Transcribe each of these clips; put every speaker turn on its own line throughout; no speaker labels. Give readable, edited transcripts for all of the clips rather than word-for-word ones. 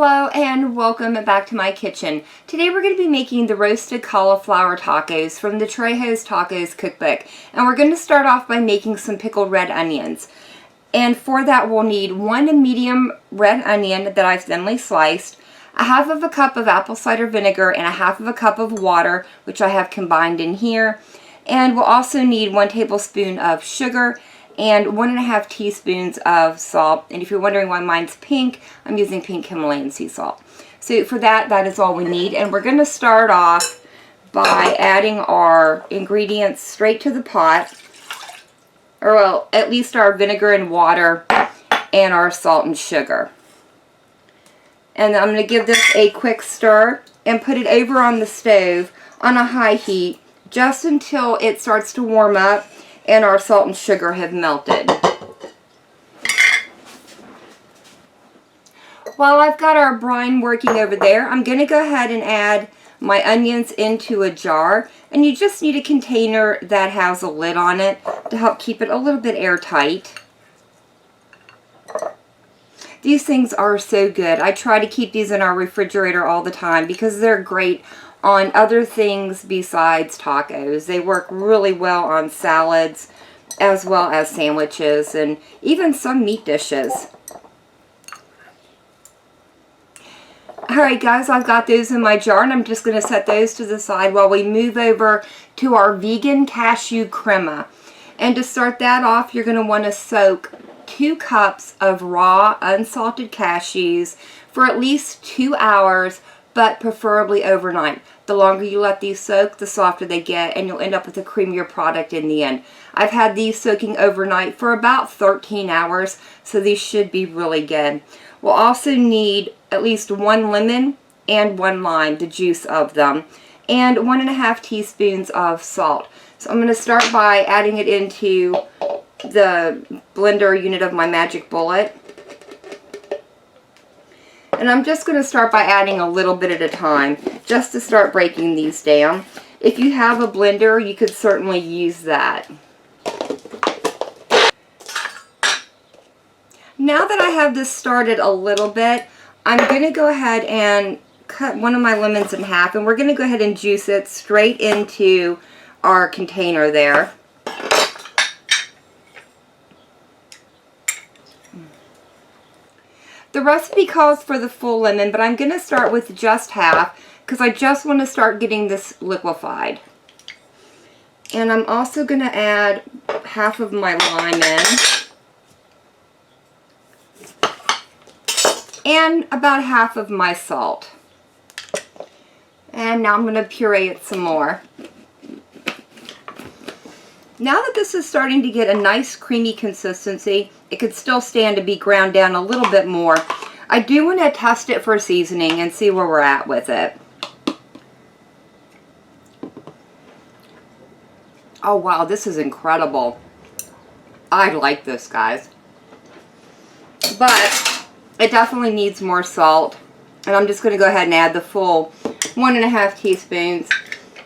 Hello and welcome back to my kitchen. Today we're going to be making the roasted cauliflower tacos from the Trejo's Tacos Cookbook. And we're going to start off by making some pickled red onions. And for that we'll need one medium red onion that I've thinly sliced, a half of a cup of apple cider vinegar, and a half of a cup of water, which I have combined in here. And we'll also need 1 tablespoon of sugar and 1.5 teaspoons of salt. And if you're wondering why mine's pink, I'm using pink Himalayan sea salt. So for that is all we need. And we're going to start off by adding our ingredients straight to the pot. Or well, at least our vinegar and water and our salt and sugar. And I'm going to give this a quick stir and put it over on the stove on a high heat just until it starts to warm up and our salt and sugar have melted. While I've got our brine working over there, I'm going to go ahead and add my onions into a jar. And you just need a container that has a lid on it to help keep it a little bit airtight. These things are so good. I try to keep these in our refrigerator all the time because they're great on other things besides tacos. They work really well on salads as well as sandwiches and even some meat dishes. Alright guys, I've got those in my jar and I'm just going to set those to the side while we move over to our vegan cashew crema. And to start that off, you're going to want to soak 2 cups of raw unsalted cashews for at least 2 hours, but preferably overnight. The longer you let these soak, the softer they get, and you'll end up with a creamier product in the end. I've had these soaking overnight for about 13 hours, so these should be really good. We'll also need at least 1 lemon and 1 lime, the juice of them, and 1.5 teaspoons of salt. So I'm going to start by adding it into the blender unit of my Magic Bullet. And I'm just going to start by adding a little bit at a time, just to start breaking these down. If you have a blender, you could certainly use that. Now that I have this started a little bit, I'm going to go ahead and cut one of my lemons in half, and we're going to go ahead and juice it straight into our container there. The recipe calls for the full lemon, but I'm going to start with just half because I just want to start getting this liquefied. And I'm also going to add half of my lime in and about half of my salt. And now I'm going to puree it some more. Now that this is starting to get a nice creamy consistency, it could still stand to be ground down a little bit more. I do want to test it for seasoning and see where we're at with it. Oh wow, this is incredible. I like this, guys. But it definitely needs more salt. And I'm just going to go ahead and add the full 1.5 teaspoons.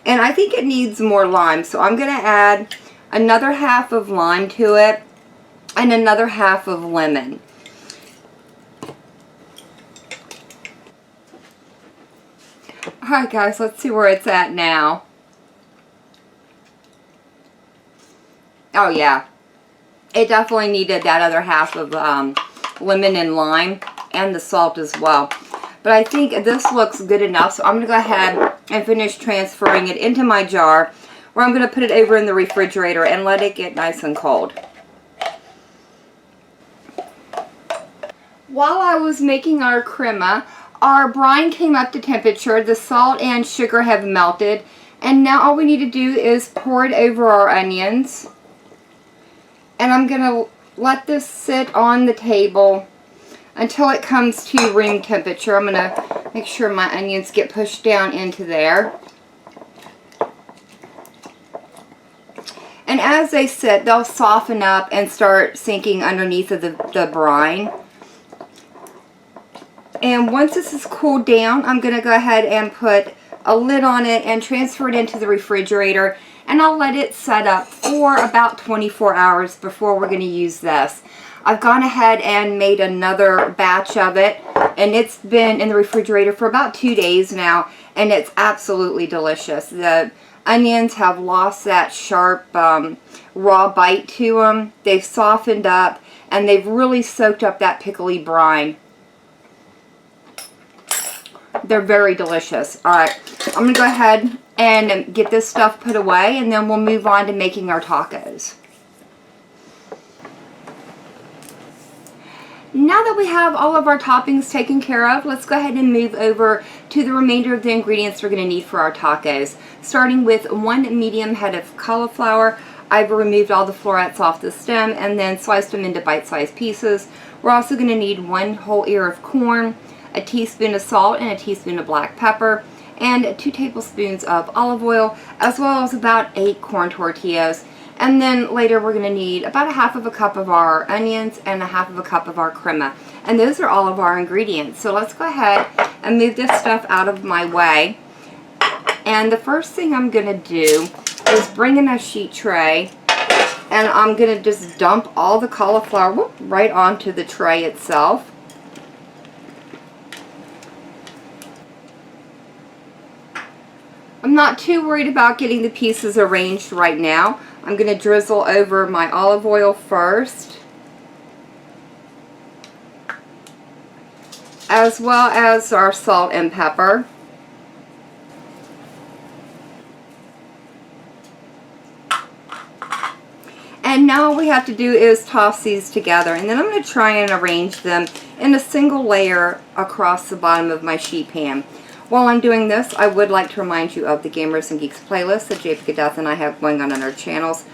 And I think it needs more lime, so I'm going to add another half of lime to it and another half of lemon. Alright guys, let's see where it's at now. Oh yeah, it definitely needed that other half of lemon and lime and the salt as well. But I think this looks good enough, so I'm going to go ahead and finish transferring it into my jar, where I'm going to put it over in the refrigerator and let it get nice and cold. While I was making our crema, our brine came up to temperature, the salt and sugar have melted, and now all we need to do is pour it over our onions. And I'm going to let this sit on the table until it comes to room temperature. I'm going to make sure my onions get pushed down into there. And as they sit, they'll soften up and start sinking underneath of the brine. And once this is cooled down, I'm going to go ahead and put a lid on it and transfer it into the refrigerator. And I'll let it set up for about 24 hours before we're going to use this. I've gone ahead and made another batch of it. and it's been in the refrigerator for about 2 days now, and it's absolutely delicious. The onions have lost that sharp raw bite to them. They've softened up, and they've really soaked up that pickly brine. They're very delicious. Alright, I'm going to go ahead and get this stuff put away, and then we'll move on to making our tacos. Now that we have all of our toppings taken care of, let's go ahead and move over to the remainder of the ingredients we're going to need for our tacos. Starting with 1 medium head of cauliflower. I've removed all the florets off the stem and then sliced them into bite-sized pieces. We're also going to need 1 whole ear of corn, a teaspoon of salt and a teaspoon of black pepper, and 2 tablespoons of olive oil, as well as about 8 corn tortillas. And then later we're going to need about 1/2 cup of our onions and 1/2 cup of our crema. And those are all of our ingredients. So let's go ahead and move this stuff out of my way. And the first thing I'm going to do is bring in a sheet tray, and I'm going to just dump all the cauliflower right onto the tray itself. I'm not too worried about getting the pieces arranged right now. I'm going to drizzle over my olive oil first, as well as our salt and pepper. And now all we have to do is toss these together, and then I'm going to try and arrange them in a single layer across the bottom of my sheet pan. While I'm doing this, I would like to remind you of the Gamers and Geeks playlist that JP and I have going on our channels.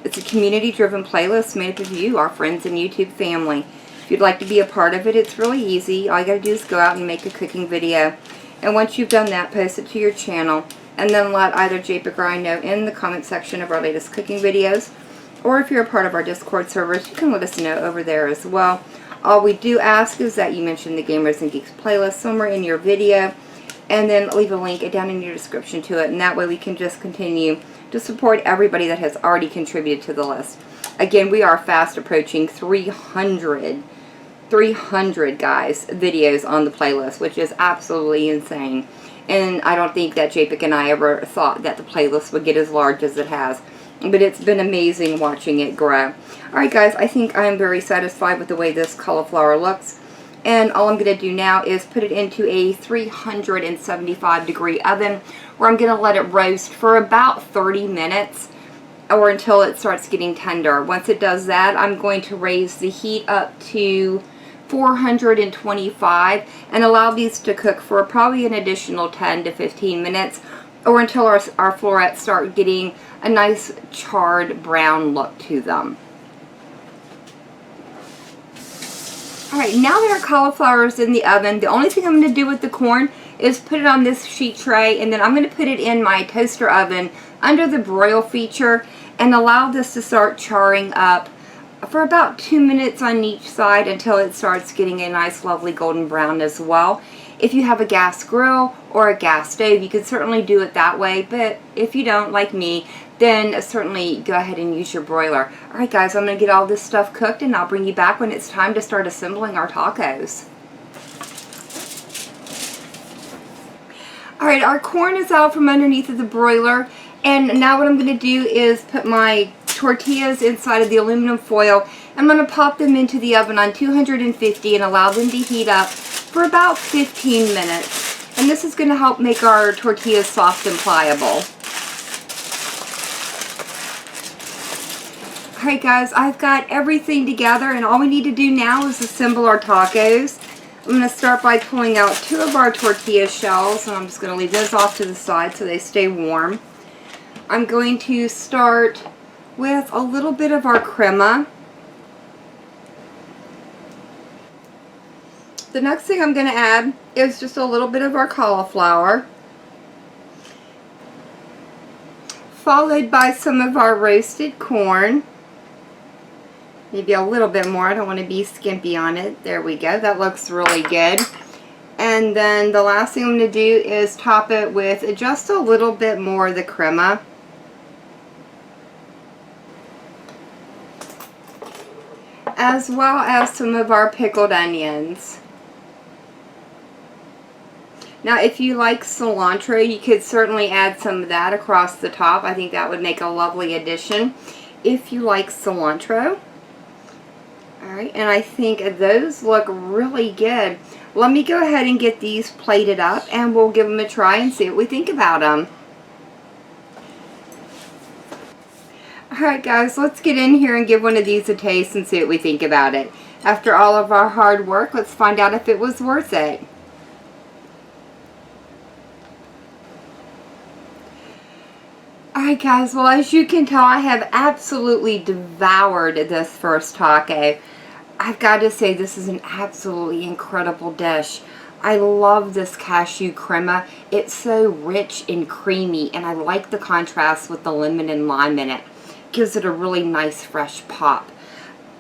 It's a community-driven playlist made up of you, our friends and YouTube family. If you'd like to be a part of it, it's really easy. All you gotta do is go out and make a cooking video. And once you've done that, post it to your channel, and then let either JP or I know in the comment section of our latest cooking videos. Or if you're a part of our Discord servers, you can let us know over there as well. All we do ask is that you mention the Gamers and Geeks playlist somewhere in your video, and then leave a link down in your description to it, and that way we can just continue to support everybody that has already contributed to the list. Again, we are fast approaching 300 guys videos on the playlist, which is absolutely insane. And I don't think that JPEG and I ever thought that the playlist would get as large as it has, but it's been amazing watching it grow. Alright guys, I think I'm very satisfied with the way this cauliflower looks. And all I'm going to do now is put it into a 375 degree oven, where I'm going to let it roast for about 30 minutes or until it starts getting tender. Once it does that, I'm going to raise the heat up to 425 and allow these to cook for probably an additional 10 to 15 minutes, or until our florets start getting a nice charred brown look to them. Alright, now that our cauliflower is in the oven, the only thing I'm going to do with the corn is put it on this sheet tray, and then I'm going to put it in my toaster oven under the broil feature and allow this to start charring up for about 2 minutes on each side until it starts getting a nice lovely golden brown as well. If you have a gas grill or a gas stove, you can certainly do it that way, but if you don't, like me, then certainly go ahead and use your broiler. Alright guys, I'm going to get all this stuff cooked, and I'll bring you back when it's time to start assembling our tacos. Alright, our corn is out from underneath of the broiler, and now what I'm going to do is put my tortillas inside of the aluminum foil. I'm going to pop them into the oven on 250 and allow them to heat up for about 15 minutes. And this is going to help make our tortillas soft and pliable. Alright guys, I've got everything together, and all we need to do now is assemble our tacos. I'm going to start by pulling out 2 of our tortilla shells, and I'm just going to leave those off to the side so they stay warm. I'm going to start with a little bit of our crema. The next thing I'm going to add is just a little bit of our cauliflower, followed by some of our roasted corn. Maybe a little bit more. I don't want to be skimpy on it. There we go. That looks really good. And then the last thing I'm going to do is top it with just a little bit more of the crema. As well as some of our pickled onions. Now, if you like cilantro, you could certainly add some of that across the top. I think that would make a lovely addition if you like cilantro. Alright, and I think those look really good. Let me go ahead and get these plated up, and we'll give them a try and see what we think about them. Alright guys, let's get in here and give one of these a taste and see what we think about it. After all of our hard work, let's find out if it was worth it. Alright guys, well, as you can tell, I have absolutely devoured this first taco. I've got to say, this is an absolutely incredible dish. I love this cashew crema. It's so rich and creamy, and I like the contrast with the lemon and lime in it. Gives it a really nice fresh pop.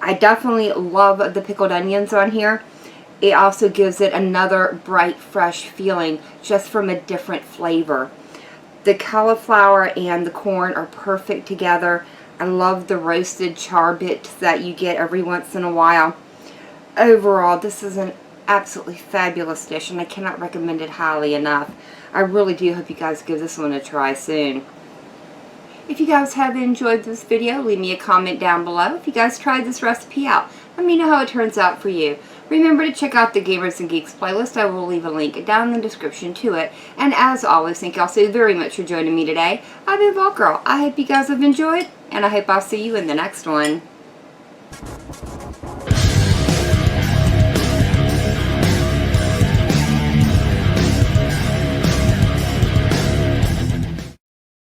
I definitely love the pickled onions on here. It also gives it another bright, fresh feeling just from a different flavor. The cauliflower and the corn are perfect together. I love the roasted char bits that you get every once in a while. Overall, this is an absolutely fabulous dish, and I cannot recommend it highly enough. I really do hope you guys give this one a try soon. If you guys have enjoyed this video, leave me a comment down below. If you guys tried this recipe out, let me know how it turns out for you. Remember to check out the Gamers and Geeks playlist. I will leave a link down in the description to it. And as always, thank you all so very much for joining me today. I've been Vault Girl. I hope you guys have enjoyed, and I hope I'll see you in the next one.